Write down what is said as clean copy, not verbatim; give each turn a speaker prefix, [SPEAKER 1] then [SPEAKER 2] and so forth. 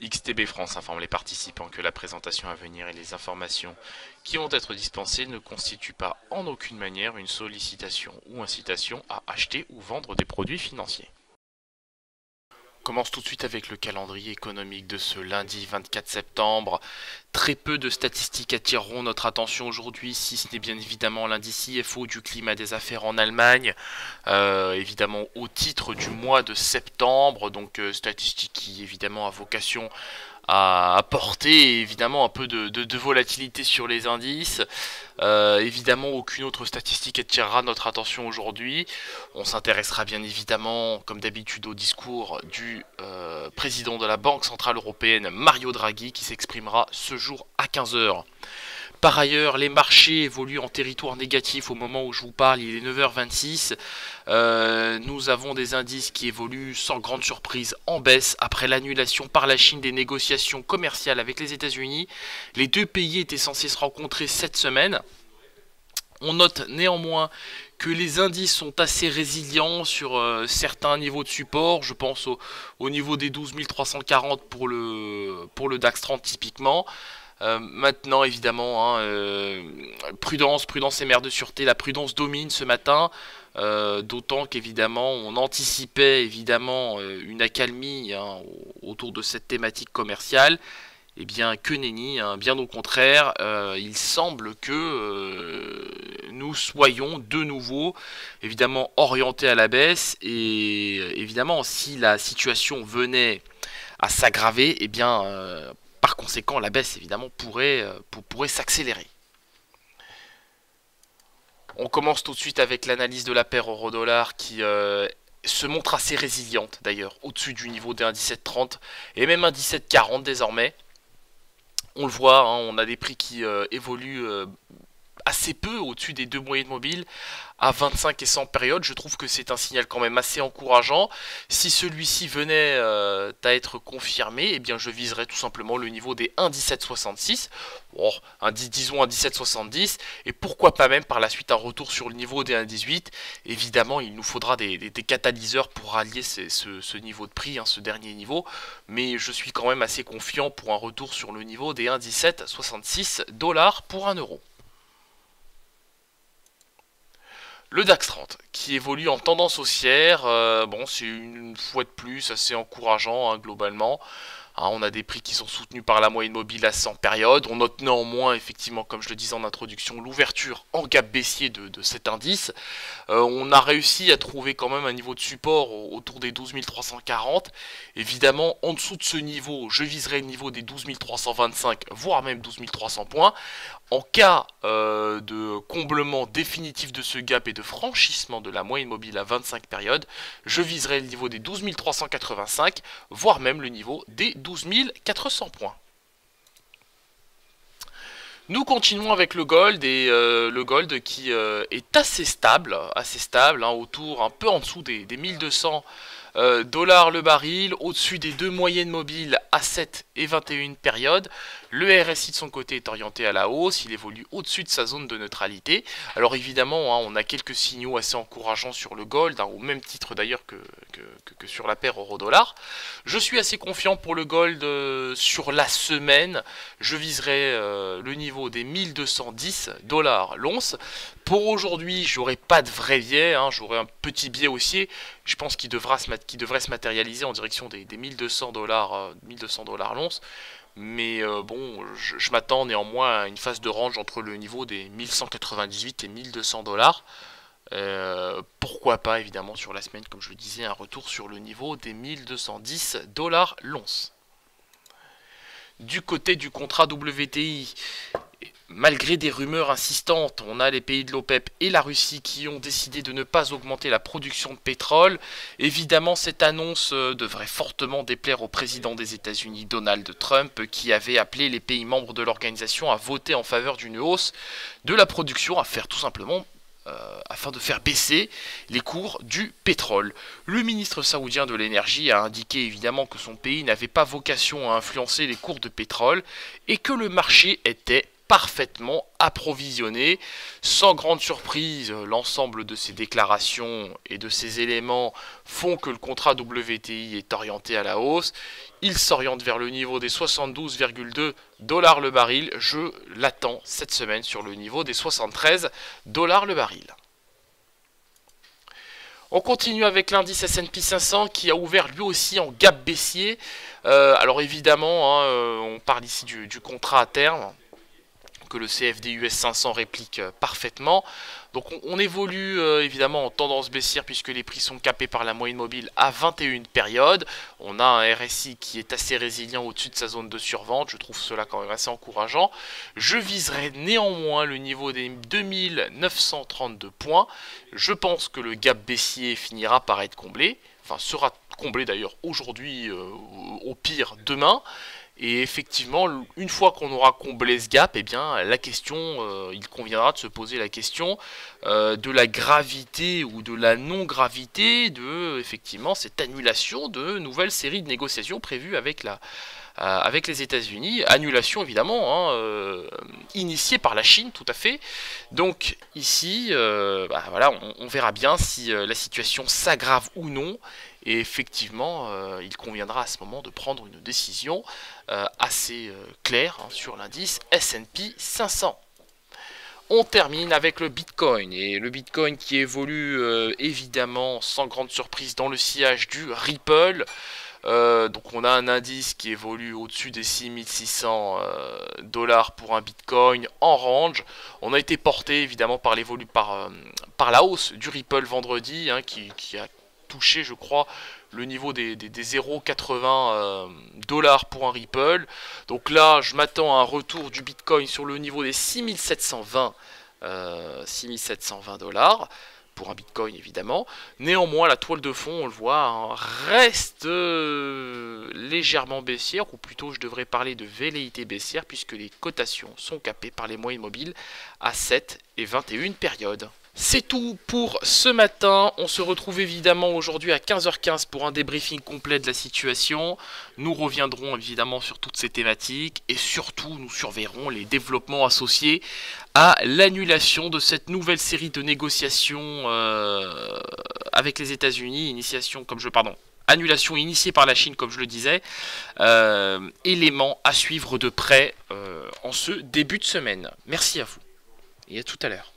[SPEAKER 1] XTB France informe les participants que la présentation à venir et les informations qui vont être dispensées ne constituent pas en aucune manière une sollicitation ou incitation à acheter ou vendre des produits financiers. On commence tout de suite avec le calendrier économique de ce lundi 24 septembre. Très peu de statistiques attireront notre attention aujourd'hui, si ce n'est bien évidemment l'indice IFO du climat des affaires en Allemagne, évidemment au titre du mois de septembre, donc statistique qui évidemment a vocation à apporter évidemment un peu de volatilité sur les indices. Évidemment, aucune autre statistique attirera notre attention aujourd'hui. On s'intéressera bien évidemment, comme d'habitude, au discours du président de la Banque Centrale Européenne, Mario Draghi, qui s'exprimera ce jour à 15 heures. Par ailleurs, les marchés évoluent en territoire négatif au moment où je vous parle, il est 9h26. Nous avons des indices qui évoluent sans grande surprise en baisse après l'annulation par la Chine des négociations commerciales avec les États-Unis. Les deux pays étaient censés se rencontrer cette semaine. On note néanmoins que les indices sont assez résilients sur certains niveaux de support. Je pense au niveau des 12 340 pour le DAX 30 typiquement. Maintenant évidemment prudence et mère de sûreté, la prudence domine ce matin, d'autant qu'évidemment on anticipait évidemment une accalmie autour de cette thématique commerciale. Eh bien que nenni, bien au contraire, il semble que nous soyons de nouveau évidemment orientés à la baisse, et évidemment si la situation venait à s'aggraver, eh bien par conséquent, la baisse, évidemment, pourrait s'accélérer. On commence tout de suite avec l'analyse de la paire euro-dollar qui se montre assez résiliente, d'ailleurs, au-dessus du niveau des 1,1730 et même 1,1740 désormais. On le voit, on a des prix qui évoluent assez peu au-dessus des deux moyennes mobiles à 25 et 100 périodes. Je trouve que c'est un signal quand même assez encourageant. Si celui-ci venait à être confirmé, eh bien je viserais tout simplement le niveau des 1,1766, disons 1,1770, et pourquoi pas même par la suite un retour sur le niveau des 1,18. Évidemment, il nous faudra des catalyseurs pour rallier ce niveau de prix, ce dernier niveau, mais je suis quand même assez confiant pour un retour sur le niveau des 1,1766 $ pour 1 euro. Le DAX 30 qui évolue en tendance haussière, bon c'est une fois de plus assez encourageant globalement. On a des prix qui sont soutenus par la moyenne mobile à 100 périodes. On note néanmoins, effectivement, comme je le disais en introduction, l'ouverture en gap baissier de cet indice. On a réussi à trouver quand même un niveau de support autour des 12 340. Évidemment, en dessous de ce niveau, je viserai le niveau des 12 325, voire même 12 300 points. En cas de comblement définitif de ce gap et de franchissement de la moyenne mobile à 25 périodes, je viserai le niveau des 12 385, voire même le niveau des 12 400 points. Nous continuons avec le gold, et le gold qui est assez stable, autour, un peu en dessous des 1200 dollars le baril, au-dessus des deux moyennes mobiles à 7 et 21 périodes. Le RSI de son côté est orienté à la hausse, il évolue au-dessus de sa zone de neutralité. Alors évidemment, on a quelques signaux assez encourageants sur le gold, au même titre d'ailleurs que sur la paire euro-dollar. Je suis assez confiant pour le gold sur la semaine. Je viserai le niveau des 1210 $ l'once. Pour aujourd'hui, j'aurai pas de vrai biais, j'aurai un petit biais haussier. Je pense qu'il devrait se matérialiser en direction des 1200 $ l'once. Mais bon, je m'attends néanmoins à une phase de range entre le niveau des 1198 et 1200 $. Pourquoi pas évidemment sur la semaine, comme je le disais, un retour sur le niveau des 1210 $ l'once. Du côté du contrat WTI, malgré des rumeurs insistantes, on a les pays de l'OPEP et la Russie qui ont décidé de ne pas augmenter la production de pétrole. Évidemment, cette annonce devrait fortement déplaire au président des États-Unis, Donald Trump, qui avait appelé les pays membres de l'organisation à voter en faveur d'une hausse de la production, afin de faire baisser les cours du pétrole. Le ministre saoudien de l'énergie a indiqué évidemment que son pays n'avait pas vocation à influencer les cours de pétrole et que le marché était parfaitement approvisionné. Sans grande surprise, l'ensemble de ces déclarations et de ces éléments font que le contrat WTI est orienté à la hausse. Il s'oriente vers le niveau des 72,2 $ le baril. Je l'attends cette semaine sur le niveau des 73 $ le baril. On continue avec l'indice S&P 500 qui a ouvert lui aussi en gap baissier. Alors évidemment, on parle ici du contrat à terme que le CFD US 500 réplique parfaitement. Donc on évolue évidemment en tendance baissière puisque les prix sont capés par la moyenne mobile à 21 périodes. On a un RSI qui est assez résilient au-dessus de sa zone de survente. Je trouve cela quand même assez encourageant. Je viserai néanmoins le niveau des 2932 points. Je pense que le gap baissier finira par être comblé. Enfin, sera comblé d'ailleurs aujourd'hui, au pire demain. Et effectivement, une fois qu'on aura comblé ce gap, eh bien, la question, il conviendra de se poser la question de la gravité ou de la non-gravité de, effectivement, cette annulation de nouvelles séries de négociations prévues avec les États-Unis. Annulation, évidemment, initiée par la Chine, tout à fait. Donc, ici, voilà, on verra bien si la situation s'aggrave ou non. Et effectivement, il conviendra à ce moment de prendre une décision assez claire sur l'indice S&P 500. On termine avec le Bitcoin. Et le Bitcoin qui évolue évidemment sans grande surprise dans le sillage du Ripple. Donc on a un indice qui évolue au-dessus des 6600 $ pour un Bitcoin en range. On a été porté évidemment par la hausse du Ripple vendredi, qui a touché, je crois, le niveau des 0,80 $ pour un Ripple. Donc là, je m'attends à un retour du Bitcoin sur le niveau des 6720 $ pour un Bitcoin, évidemment. Néanmoins, la toile de fond, on le voit, reste légèrement baissière, ou plutôt je devrais parler de velléité baissière, puisque les cotations sont capées par les moyennes mobiles à 7 et 21 périodes. C'est tout pour ce matin. On se retrouve évidemment aujourd'hui à 15h15 pour un débriefing complet de la situation. Nous reviendrons évidemment sur toutes ces thématiques et surtout nous surveillerons les développements associés à l'annulation de cette nouvelle série de négociations avec les États-Unis. Annulation initiée par la Chine, comme je le disais. Élément à suivre de près en ce début de semaine. Merci à vous et à tout à l'heure.